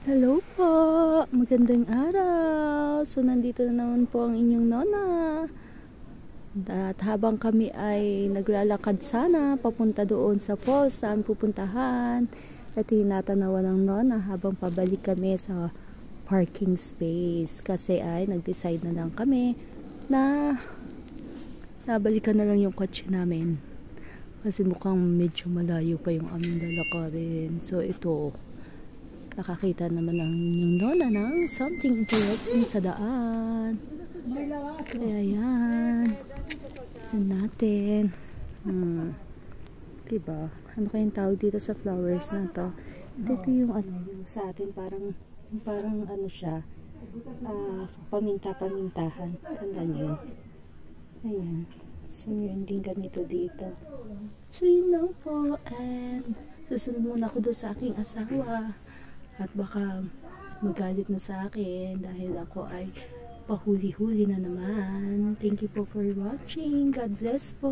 Hello po! Magandang araw! So, nandito na naman po ang inyong Nona. At habang kami ay naglalakad sana, papunta doon sa falls, saan pupuntahan. At tinatanawan ng Nona habang pabalik kami sa parking space. Kasi ay nag-decide na lang kami na nabalikan na lang yung kotse namin. Kasi mukhang medyo malayo pa yung aming lalakarin. So, ito. Nakakita naman ng inyong Nona ng something interesting sa daan. Kaya yan. Yan natin. Diba? Ano kayong tawag dito sa flowers na to? Ito yung ano, yung sa atin parang ano siya. Paminta-pamintahan. Tandaan yun. Ayan. So, yun din ganito dito. So, yun lang po. And susunod muna ako doon sa aking asawa. At baka magalit na sa akin dahil ako ay pahuli-huli na naman. Thank you po for watching. God bless po.